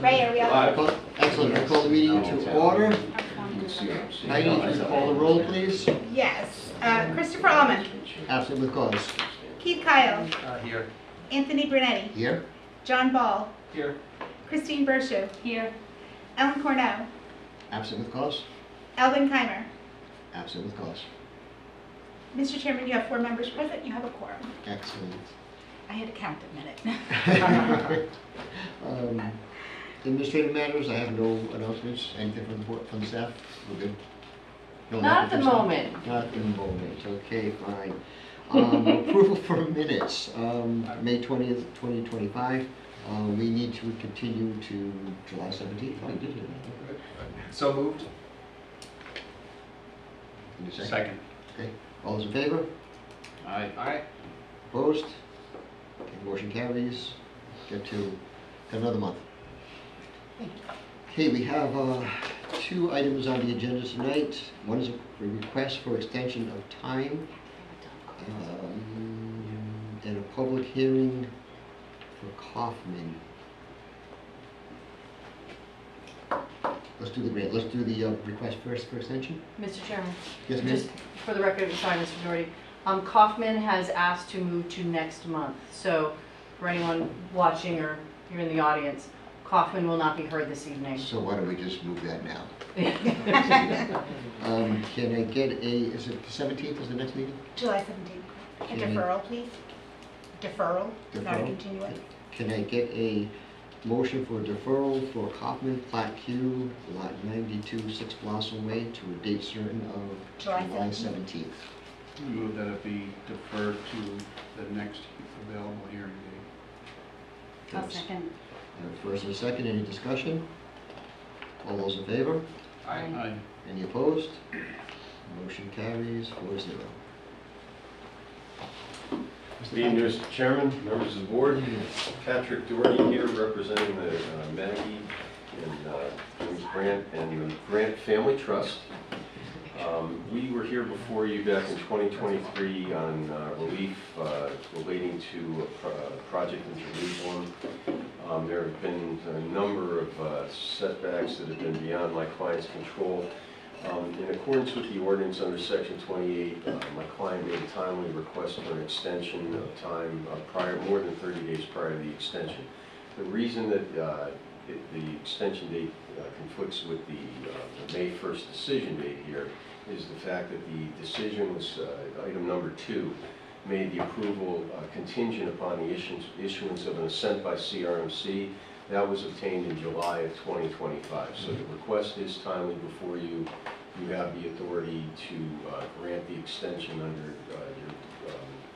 Ray, are we on? Excellent. I call the meeting to order. Heidi, can you call the roll, please? Yes. Christopher Almond. Absent with cause. Keith Kyle. Here. Anthony Brunetti. Here. John Ball. Here. Christine Bershu. Here. Ellen Cornell. Absent with cause. Alvin Keimer. Absent with cause. Mr. Chairman, you have 4 members present. You have a quorum. Excellent. I had to count a minute. Administrative matters, I have no announcements. Anything from the board, from the staff? We're good? No, Not at the from staff? moment. Not at the moment. Okay, fine. Approval for minutes, May 20th, 2025. We need to continue to July 17th. Oh, you did do that. So moved. Need a second? Second. Okay. All those in favor? Aye. Opposed? Okay, motion carries. Get to another month. Okay, we have 2 items on the agenda tonight. One is a request for extension of time and a public hearing for Kaufman. Let's do the grant. Let's do the request first for extension. Mr. Chairman, Yes, ma'am. just for the record, sorry, Mr. Doherty, Kaufman has asked to move to next month. So for anyone watching or here in the audience, Kaufman will not be heard this evening. So why don't we just move that now? Can I get is it the 17th is the next meeting? July 17th. A Can deferral, please. Deferral, not a Deferral? continuation. Can I get a motion for deferral for Kaufman Plat Q, lot 92, 6 Blossom Way, to a date certain of July July 17th? Move that it be deferred to the next available hearing date. I'll second. First and second, any discussion? All those in favor? Aye. Any opposed? Motion carries 4-0. Being Mr. Chairman, members of the board, Patrick Doherty here representing the Menke and James Grant and the Grant Family Trust. We were here before you back in 2023 on relief relating to a project in Jerusalem. There have been a number of setbacks that have been beyond my client's control. In accordance with the ordinance under section 28, my client made a timely request for an extension of time more than 30 days prior to the extension. The reason that the extension date conflicts with the May 1st decision date here is the fact that the decision was, item number 2, made the approval contingent upon the issuance of an assent by CRMC. That was obtained in July of 2025. So the request is timely before you. You have the authority to grant the extension under your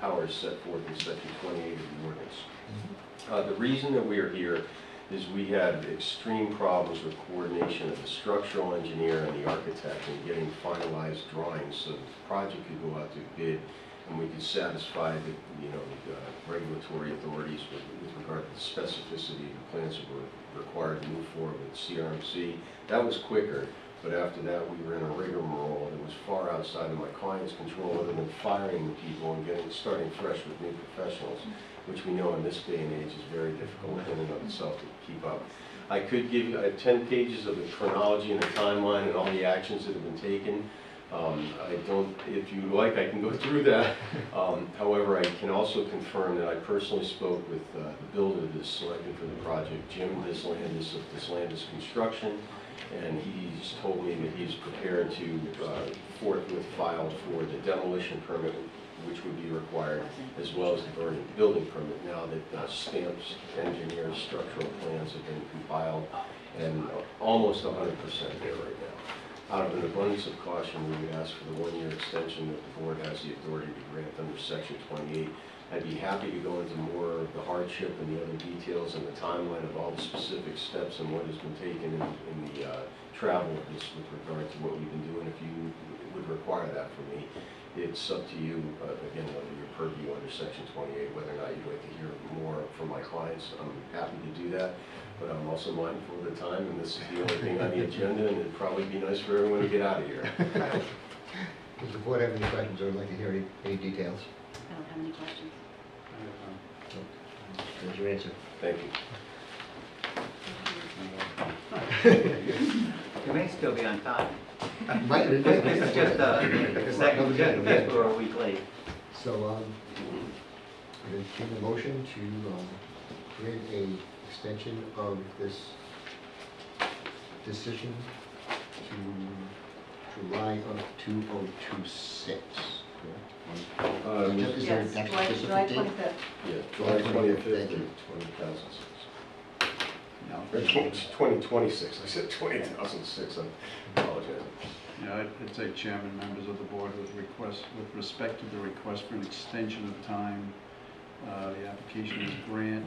powers set forth in section 28 of the ordinance. The reason that we are here is we had extreme problems with coordination of the structural engineer and the architect in getting finalized drawings so that the project could go out to bid and we could satisfy the regulatory authorities with regard to the specificity of the plans that were required to move forward with CRMC. That was quicker, but after that we were in a rigmarole that was far outside of my client's control other than firing the people and starting fresh with new professionals, which we know in this day and age is very difficult in and of itself to keep up. I could give you 10 pages of the chronology and the timeline and all the actions that have been taken. If you like, I can go through that. However, I can also confirm that I personally spoke with the builder that's selected for the project, Jim Dislandis of Dislandis Construction, and he's told me that he's prepared to forthwith file for the demolition permit, which would be required, as well as the building permit now that stamps, engineers, structural plans have been compiled and almost 100% there right now. Out of an abundance of caution, we would ask for the 1-year extension that the board has the authority to grant under section 28. I'd be happy to go into more of the hardship and the other details and the timeline of all the specific steps and what has been taken in the travel of this with regard to what we've been doing. If you would require that from me, it's up to you, again, under your purview under section 28, whether or not you'd like to hear more from my clients. I'm happy to do that. But I'm also mindful of the time, and this is the only thing on the agenda, and it'd probably be nice for everyone to get out of here. Does the board have any questions or would like to hear any details? I don't have any questions. There's your answer. Thank you. You may still be on time. Might- This is just the second, just we're a week late. So, I'm entertain a motion to grant a extension of this decision to July of 2026. correct? Is there Yes, an actual July specific date? 25th. Yeah, July July 25th, 25th thank you. of 2006. No. Or 2026, I said 2006, I apologize. Yeah, I'd say chairman, members of the board, with respect to the request for an extension of time, the application is grant,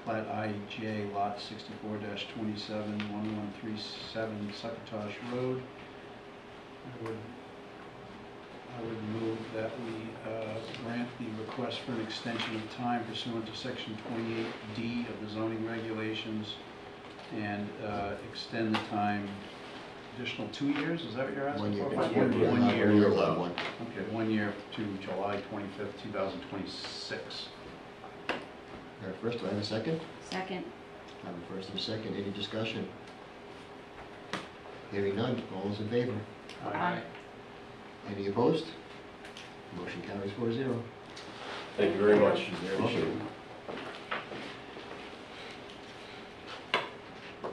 plat IJ, lot 64-27, 1137 Succotash Road. I would move that we grant the request for an extension of time pursuant to section 28D of the zoning regulations and extend the time additional 2 years, is that what you're asking 1 year. for? Yeah, One year. 1 year allowed one. Okay, 1 year to July 25th, 2026. First, do I have a second? Second. I have a first and a second. Any discussion? Hearing none. All those in favor? Aye. Any opposed? Motion carries 4-0. Thank you very much. You're Appreciate it. welcome.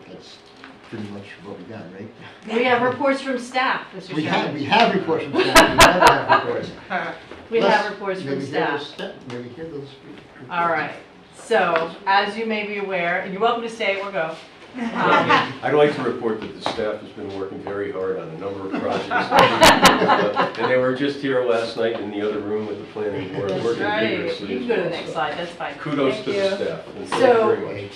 That's pretty much what we got, right? We have reports from staff, Mr. Chairman. We have reports from staff. We never have reports. We Let's have reports from maybe hear staff. those Maybe hear those. All right. So, as you may be aware, and you're welcome to stay or go. I'd like to report that the staff has been working very hard on a number of projects. And they were just here last night in the other room with the planning board, That's working right. vigorously. You can go to the next slide, that's fine. Kudos Thank to you. the staff, and thank So- you very much.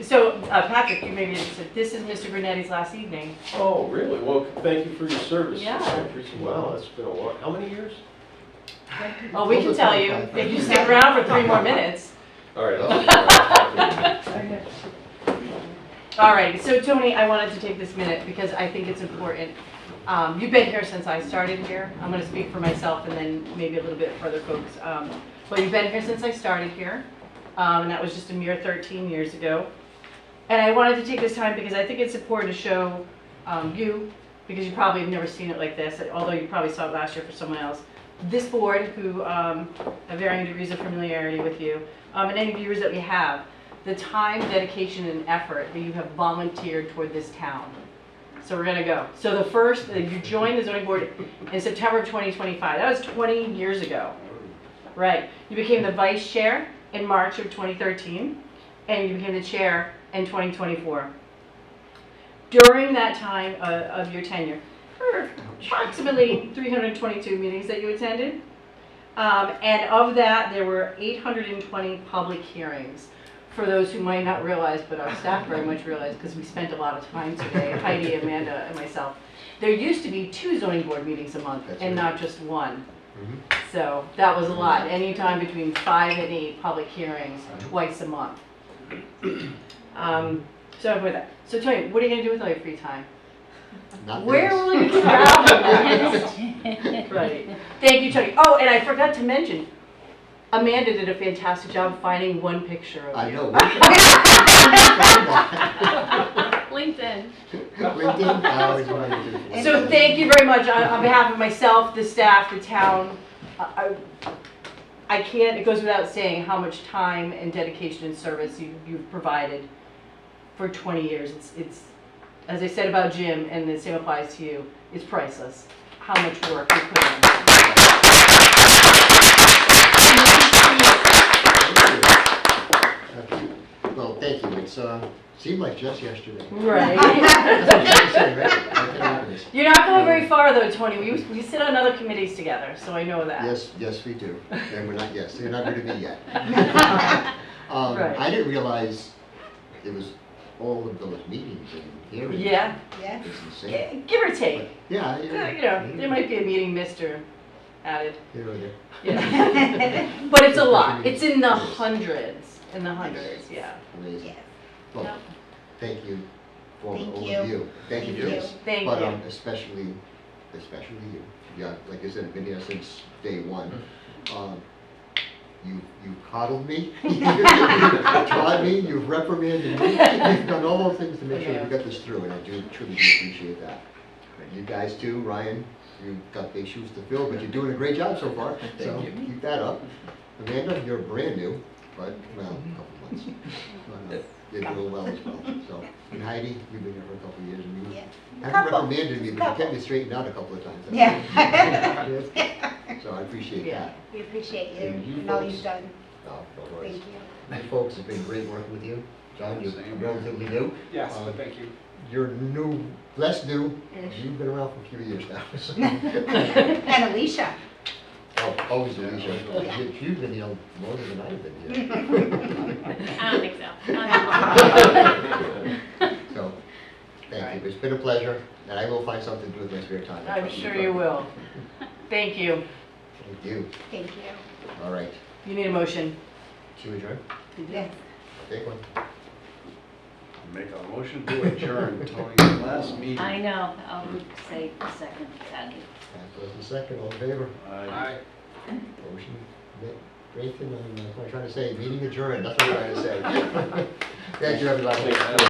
So, Patrick, you may be interested. This is Mr. Brunetti's last evening. Oh, really? Well, thank you for your service. Yeah. I appreciate it. Wow, that's been a lot. How many years? Oh, we can tell you if you stick around for 3 more minutes. All right. I'll- All right, so Tony, I wanted to take this minute because I think it's important. You've been here since I started here. I'm going to speak for myself and then maybe a little bit for other folks. But you've been here since I started here, and that was just a mere 13 years ago. And I wanted to take this time because I think it's important to show you, because you probably have never seen it like this, although you probably saw it last year for someone else, this board who have varying degrees of familiarity with you, and any viewers that we have, the time, dedication, and effort that you have volunteered toward this town. So we're gonna go. So the first, you joined the zoning board in September of 2025. That was 20 years ago. Right. You became the vice chair in March of 2013, and you became the chair in 2024. During that time of your tenure, there were approximately 322 meetings that you attended. And of that, there were 820 public hearings. For those who might not realize, but our staff very much realize, because we spent a lot of time today, Heidi, Amanda, and myself, there used to be 2 zoning board meetings a month, That's and right. not just 1. Mhm. So that was a lot. Anytime between 5 and 8 public hearings, twice a month. So with that. So Tony, what are you going to do with all your free time? Not Where this. will you travel? Right. Thank you, Tony. Oh, and I forgot to mention, Amanda did a fantastic job finding one picture of you. I know. LinkedIn. LinkedIn? I always wanted to do. So thank you very much on behalf of myself, the staff, the town. I can't, it goes without saying how much time and dedication and service you've provided for 20 years. It's, as I said about Jim, and the same applies to you, it's priceless. How much work you put in. Well, thank you. It's seemed like just yesterday. Right. That's what you say, right? I can happen this. You're not going very far though, Tony. We sit on other committees together, so I know that. Yes, we do. And we're not, yes, they're not going to be yet. Right. I didn't realize it was all of those meetings and hearings. Yeah, Yeah. It's insane. give or take. Yeah, You know, there might be a meeting missed or added. Here or there. Yeah. But it's a lot. It's in the hundreds. In the hundreds, yeah. Amazing. Yes. Well, Yep. thank you for the Thank you. overview. Thank you for Thank this. Thank But you. especially you. Yeah, like I said, I've been here since day one. you've coddled me, you've taught me, you've reprimanded me, you've done all those things to make sure we got this through, and I do truly appreciate that. You guys too, Ryan, you've got big shoes to fill, but you're doing a great job so far, so keep that up. Amanda, you're brand new, but, well, a couple months. But, you're doing well as well, so. And Heidi, you've been here for a couple of years, and you haven't Couple. reprimanded me, but you kept me straightened out a couple of times. Yeah. So I appreciate Yeah. that. We appreciate you And you and all folks. you've done. No, no worries. Thank you. You folks have been great working with you. John, you're Same. relatively new. Yes, Uh, but thank you. You're new, less new. Ish. You've been around for a few years now. so. And Alicia. Oh, always Yeah. Alicia. You've been here longer than I've been here. I don't think so. Not So, thank you. It's been a pleasure, and I will find something to do with my spare time. I'm sure you will. Thank you. Thank you. Thank you. All right. You need a motion. To adjourn? Yes. Take one. Make a motion to adjourn, Tony's last meeting. I know, I'll say second, And first and second, all in favor? Aye. Motion, granted, what am I trying to say? Meeting adjourned, that's what I'm trying to say. Thank you, everybody.